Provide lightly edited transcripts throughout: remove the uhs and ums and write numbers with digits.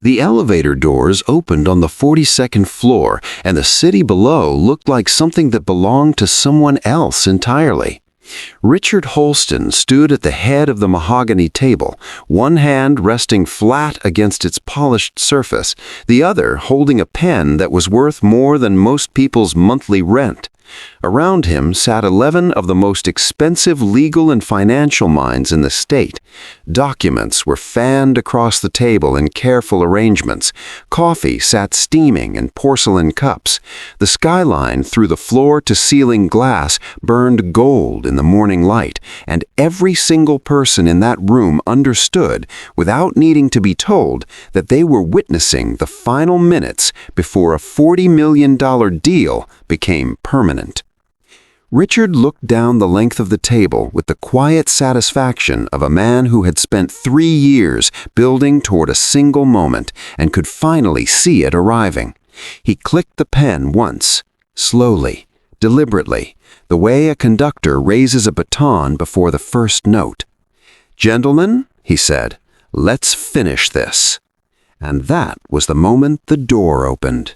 The elevator doors opened on the 42nd floor, and the city below looked like something that belonged to someone else entirely. Richard Holston stood at the head of the mahogany table, one hand resting flat against its polished surface, the other holding a pen that was worth more than most people's monthly rent. Around him sat 11 of the most expensive legal and financial minds in the state. Documents were fanned across the table in careful arrangements. Coffee sat steaming in porcelain cups. The skyline through the floor-to-ceiling glass burned gold in the morning light, and every single person in that room understood, without needing to be told, that they were witnessing the final minutes before a $40 million deal became permanent. Richard looked down the length of the table with the quiet satisfaction of a man who had spent 3 years building toward a single moment and could finally see it arriving. He clicked the pen once, slowly, deliberately, the way a conductor raises a baton before the first note. "Gentlemen," he said, "let's finish this." And that was the moment the door opened.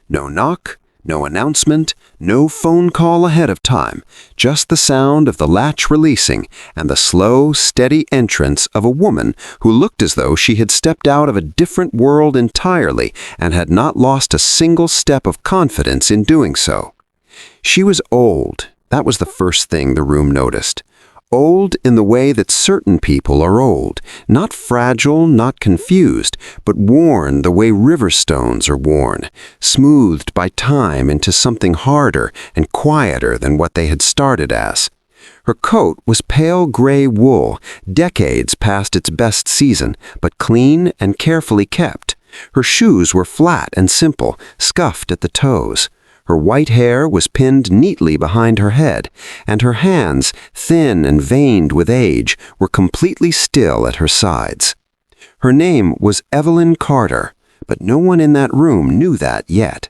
No knock, no announcement, no phone call ahead of time, just the sound of the latch releasing and the slow, steady entrance of a woman who looked as though she had stepped out of a different world entirely and had not lost a single step of confidence in doing so. She was old. That was the first thing the room noticed. Old in the way that certain people are old, not fragile, not confused, but worn the way river stones are worn, smoothed by time into something harder and quieter than what they had started as. Her coat was pale gray wool, decades past its best season, but clean and carefully kept. Her shoes were flat and simple, scuffed at the toes. Her white hair was pinned neatly behind her head, and her hands, thin and veined with age, were completely still at her sides. Her name was Evelyn Carter, but no one in that room knew that yet.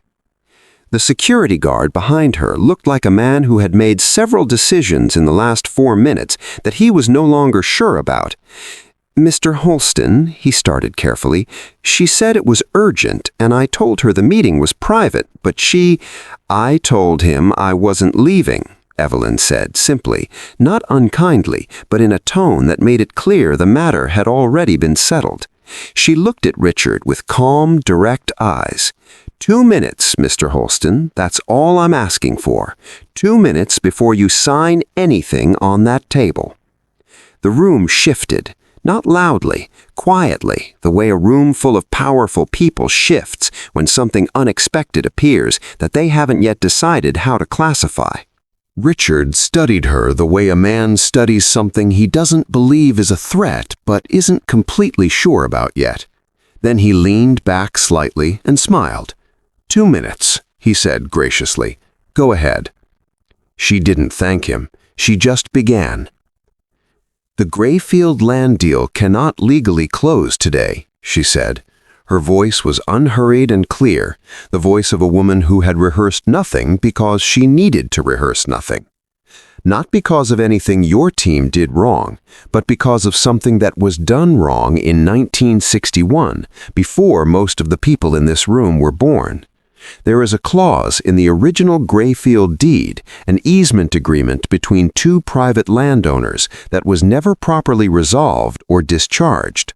The security guard behind her looked like a man who had made several decisions in the last 4 minutes that he was no longer sure about. "Mr. Holston," he started carefully, "she said it was urgent, and I told her the meeting was private, but I told him I wasn't leaving," Evelyn said simply, not unkindly, but in a tone that made it clear the matter had already been settled. She looked at Richard with calm, direct eyes. "2 minutes, Mr. Holston, that's all I'm asking for. 2 minutes before you sign anything on that table." The room shifted. Not loudly, quietly, the way a room full of powerful people shifts when something unexpected appears that they haven't yet decided how to classify. Richard studied her the way a man studies something he doesn't believe is a threat but isn't completely sure about yet. Then he leaned back slightly and smiled. 2 minutes, he said graciously. "Go ahead." She didn't thank him. She just began. "The Grayfield land deal cannot legally close today," she said. Her voice was unhurried and clear, the voice of a woman who had rehearsed nothing because she needed to rehearse nothing. Not because of anything your team did wrong, but because of something that was done wrong in 1961, before most of the people in this room were born. There is a clause in the original Grayfield deed, an easement agreement between 2 private landowners that was never properly resolved or discharged.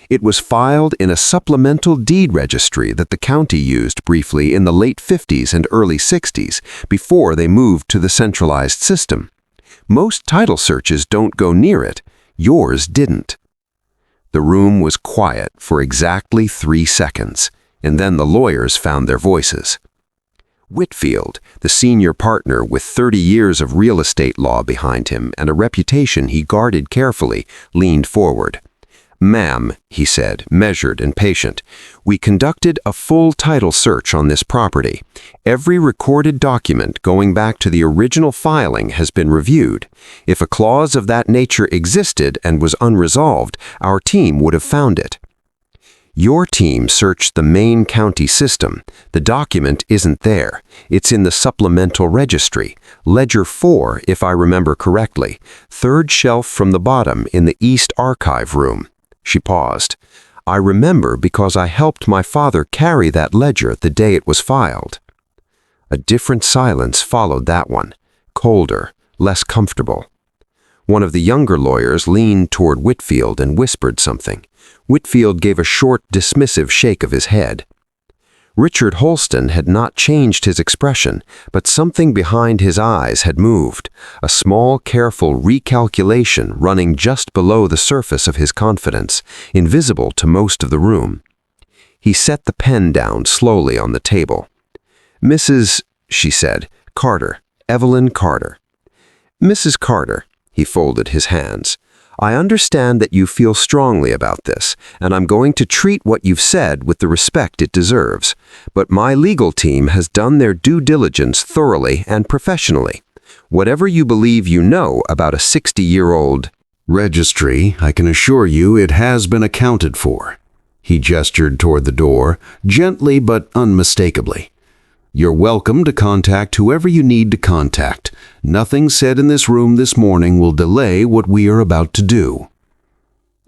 It was filed in a supplemental deed registry that the county used briefly in the late 50s and early 60s, before they moved to the centralized system. Most title searches don't go near it. Yours didn't. The room was quiet for exactly 3 seconds. And then the lawyers found their voices. Whitfield, the senior partner with 30 years of real estate law behind him and a reputation he guarded carefully, leaned forward. "Ma'am," he said, measured and patient, "we conducted a full title search on this property. Every recorded document going back to the original filing has been reviewed. If a clause of that nature existed and was unresolved, our team would have found it. Your team searched the main county system. The document isn't there. It's in the supplemental registry, Ledger 4, if I remember correctly, 3rd shelf from the bottom in the East Archive room." She paused. I remember because I helped my father carry that ledger the day it was filed." A different silence followed that one, colder, less comfortable. One of the younger lawyers leaned toward Whitfield and whispered something. Whitfield gave a short, dismissive shake of his head. Richard Holston had not changed his expression, but something behind his eyes had moved, a small, careful recalculation running just below the surface of his confidence, invisible to most of the room. He set the pen down slowly on the table. "Mrs. she said, "Carter, Evelyn Carter." "Mrs. Carter," he folded his hands, "I understand that you feel strongly about this, and I'm going to treat what you've said with the respect it deserves. But my legal team has done their due diligence thoroughly and professionally. Whatever you believe you know about a 60-year-old Registry, I can assure you it has been accounted for." He gestured toward the door, gently but unmistakably. "You're welcome to contact whoever you need to contact. Nothing said in this room this morning will delay what we are about to do."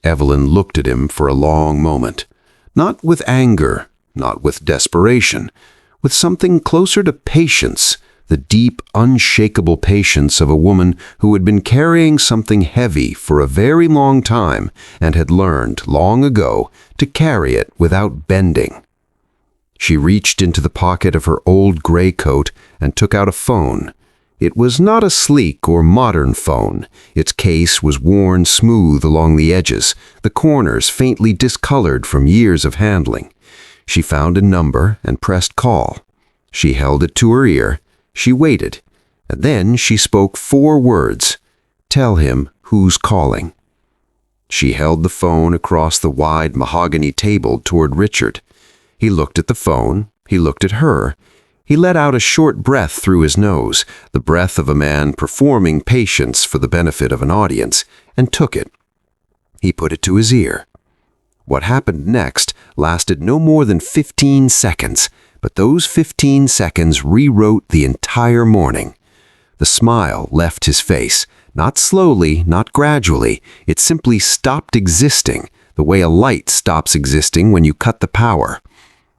Evelyn looked at him for a long moment. Not with anger, not with desperation, with something closer to patience, the deep, unshakable patience of a woman who had been carrying something heavy for a very long time and had learned, long ago, to carry it without bending. She reached into the pocket of her old gray coat and took out a phone. It was not a sleek or modern phone. Its case was worn smooth along the edges, the corners faintly discolored from years of handling. She found a number and pressed call. She held it to her ear. She waited, and then she spoke 4 words. "Tell him who's calling." She held the phone across the wide mahogany table toward Richard. He looked at the phone. He looked at her. He let out a short breath through his nose, the breath of a man performing patience for the benefit of an audience, and took it. He put it to his ear. What happened next lasted no more than 15 seconds, but those 15 seconds rewrote the entire morning. The smile left his face, not slowly, not gradually. It simply stopped existing, the way a light stops existing when you cut the power.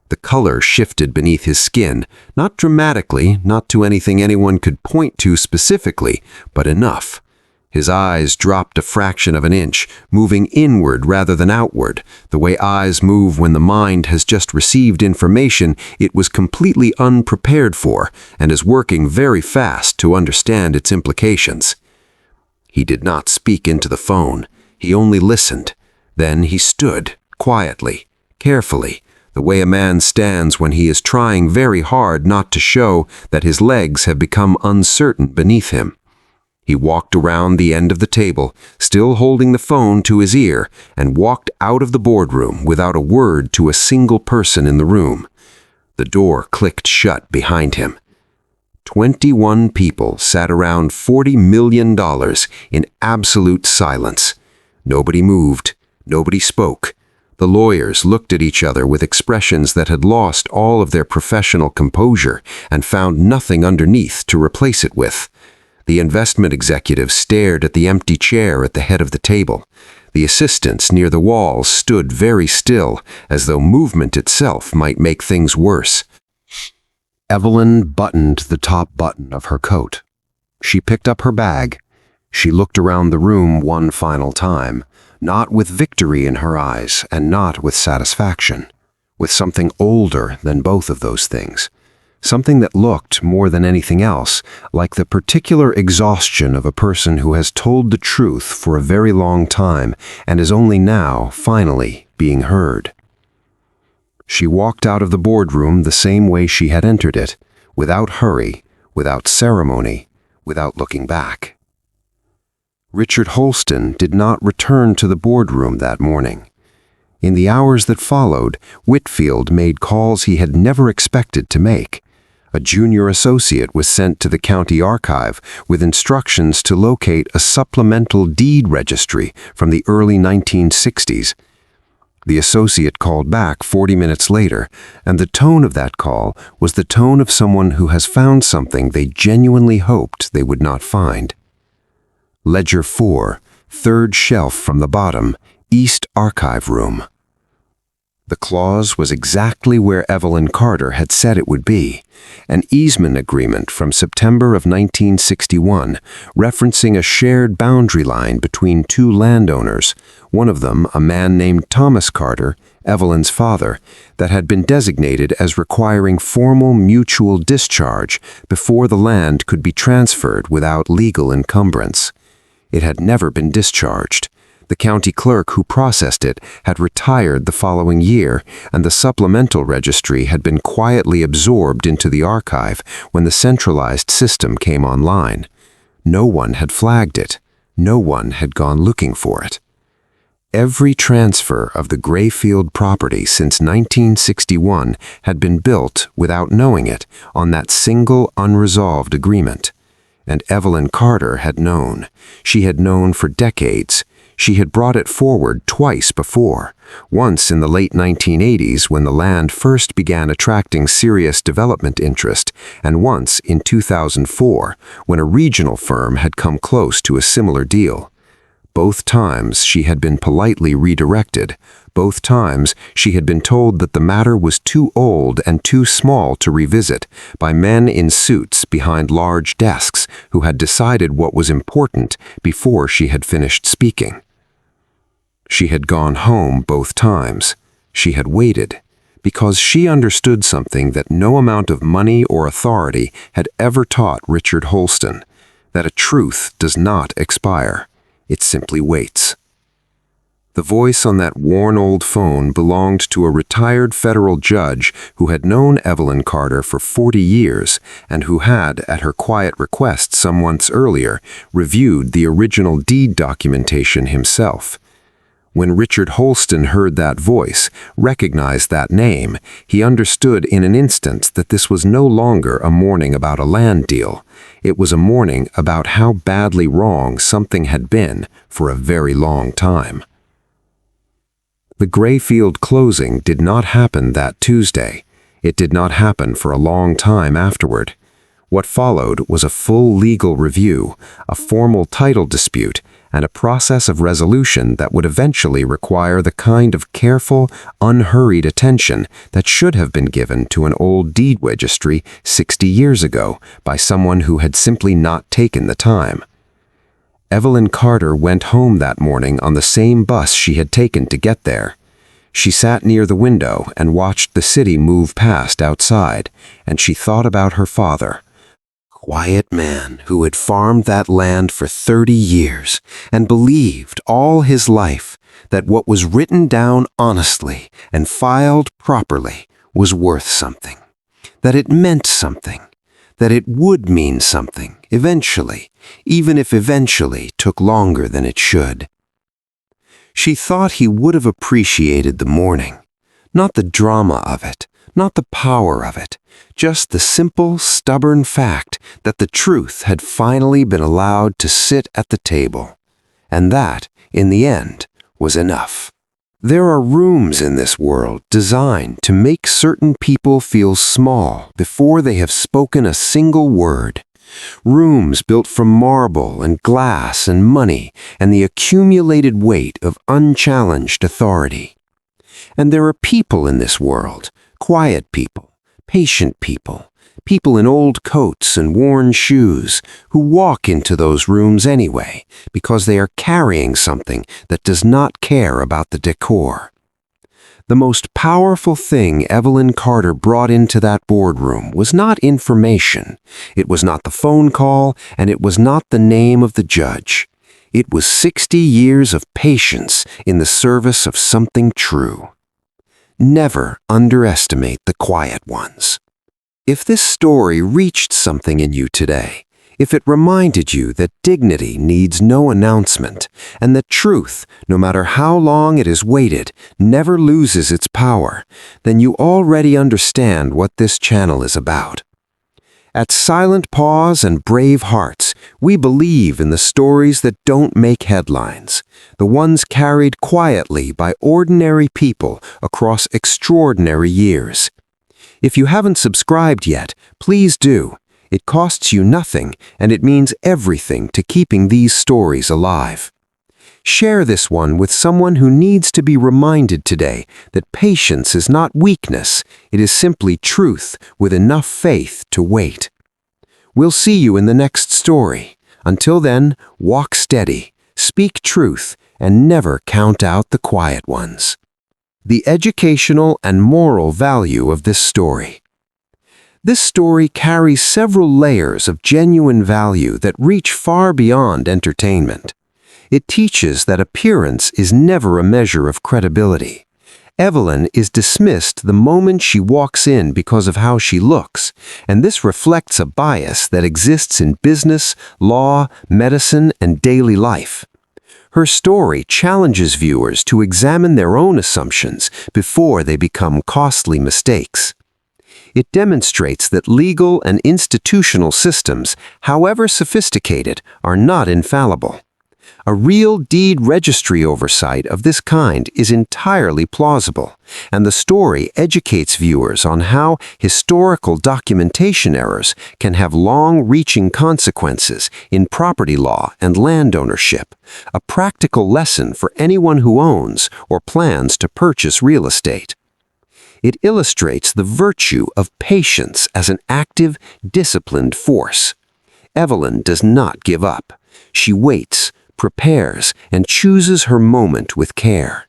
The color shifted beneath his skin, not dramatically, not to anything anyone could point to specifically, but enough. His eyes dropped a fraction of an inch, moving inward rather than outward, the way eyes move when the mind has just received information it was completely unprepared for and is working very fast to understand its implications. He did not speak into the phone. He only listened. Then he stood, quietly, carefully, the way a man stands when he is trying very hard not to show that his legs have become uncertain beneath him. He walked around the end of the table, still holding the phone to his ear, and walked out of the boardroom without a word to a single person in the room. The door clicked shut behind him. 21 people sat around $40 million in absolute silence. Nobody moved. Nobody spoke. The lawyers looked at each other with expressions that had lost all of their professional composure and found nothing underneath to replace it with. The investment executive stared at the empty chair at the head of the table. The assistants near the walls stood very still, as though movement itself might make things worse. Evelyn buttoned the top button of her coat. She picked up her bag. She looked around the room one final time, not with victory in her eyes and not with satisfaction, with something older than both of those things. Something that looked, more than anything else, like the particular exhaustion of a person who has told the truth for a very long time and is only now, finally, being heard. She walked out of the boardroom the same way she had entered it, without hurry, without ceremony, without looking back. Richard Holston did not return to the boardroom that morning. In the hours that followed, Whitfield made calls he had never expected to make. A junior associate was sent to the county archive with instructions to locate a supplemental deed registry from the early 1960s. The associate called back 40 minutes later, and the tone of that call was the tone of someone who has found something they genuinely hoped they would not find. Ledger 4, third shelf from the bottom, East Archive Room. The clause was exactly where Evelyn Carter had said it would be, an easement agreement from September of 1961, referencing a shared boundary line between two landowners, one of them a man named Thomas Carter, Evelyn's father, that had been designated as requiring formal mutual discharge before the land could be transferred without legal encumbrance. It had never been discharged. The county clerk who processed it had retired the following year, and the supplemental registry had been quietly absorbed into the archive when the centralized system came online. No one had flagged it. No one had gone looking for it. Every transfer of the Grayfield property since 1961 had been built, without knowing it, on that single unresolved agreement. And Evelyn Carter had known. She had known for decades. She had brought it forward twice before, once in the late 1980s when the land first began attracting serious development interest, and once in 2004 when a regional firm had come close to a similar deal. Both times she had been politely redirected. Both times she had been told that the matter was too old and too small to revisit by men in suits behind large desks who had decided what was important before she had finished speaking. She had gone home both times. She had waited, because she understood something that no amount of money or authority had ever taught Richard Holston, that a truth does not expire. It simply waits. The voice on that worn old phone belonged to a retired federal judge who had known Evelyn Carter for 40 years and who had, at her quiet request some months earlier, reviewed the original deed documentation himself. When Richard Holston heard that voice, recognized that name, he understood in an instant that this was no longer a morning about a land deal. It was a morning about how badly wrong something had been for a very long time. The Grayfield closing did not happen that Tuesday. It did not happen for a long time afterward. What followed was a full legal review, a formal title dispute, and a process of resolution that would eventually require the kind of careful, unhurried attention that should have been given to an old deed registry 60 years ago by someone who had simply not taken the time. Evelyn Carter went home that morning on the same bus she had taken to get there. She sat near the window and watched the city move past outside, and she thought about her father. Quiet man who had farmed that land for 30 years and believed all his life that what was written down honestly and filed properly was worth something, that it meant something, that it would mean something eventually, even if eventually took longer than it should. She thought he would have appreciated the morning, not the drama of it, not the power of it, just the simple, stubborn fact that the truth had finally been allowed to sit at the table. And that, in the end, was enough. There are rooms in this world designed to make certain people feel small before they have spoken a single word. Rooms built from marble and glass and money and the accumulated weight of unchallenged authority. And there are people in this world, quiet people, patient people, people in old coats and worn shoes who walk into those rooms anyway because they are carrying something that does not care about the decor. The most powerful thing Evelyn Carter brought into that boardroom was not information, it was not the phone call, and it was not the name of the judge. It was 60 years of patience in the service of something true. Never underestimate the quiet ones. If this story reached something in you today, if it reminded you that dignity needs no announcement, and that truth, no matter how long it is waited, never loses its power, then you already understand what this channel is about. At Silent Paws and Brave Hearts, we believe in the stories that don't make headlines, the ones carried quietly by ordinary people across extraordinary years. If you haven't subscribed yet, please do. It costs you nothing, and it means everything to keeping these stories alive. Share this one with someone who needs to be reminded today that patience is not weakness, it is simply truth with enough faith to wait. We'll see you in the next story. Until then, walk steady, speak truth, and never count out the quiet ones. The educational and moral value of this story. This story carries several layers of genuine value that reach far beyond entertainment. It teaches that appearance is never a measure of credibility. Evelyn is dismissed the moment she walks in because of how she looks, and this reflects a bias that exists in business, law, medicine, and daily life. Her story challenges viewers to examine their own assumptions before they become costly mistakes. It demonstrates that legal and institutional systems, however sophisticated, are not infallible. A real deed registry oversight of this kind is entirely plausible, and the story educates viewers on how historical documentation errors can have long-reaching consequences in property law and land ownership, a practical lesson for anyone who owns or plans to purchase real estate. It illustrates the virtue of patience as an active, disciplined force. Evelyn does not give up. She waits, prepares, and chooses her moment with care.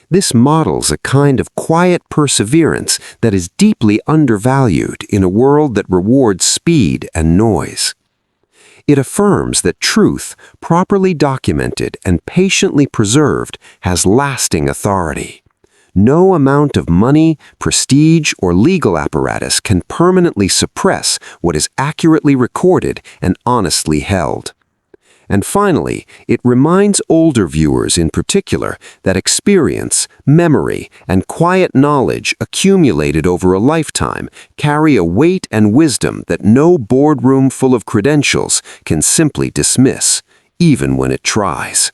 This models a kind of quiet perseverance that is deeply undervalued in a world that rewards speed and noise. It affirms that truth, properly documented and patiently preserved, has lasting authority. No amount of money, prestige, or legal apparatus can permanently suppress what is accurately recorded and honestly held. And finally, it reminds older viewers in particular that experience, memory, and quiet knowledge accumulated over a lifetime carry a weight and wisdom that no boardroom full of credentials can simply dismiss, even when it tries.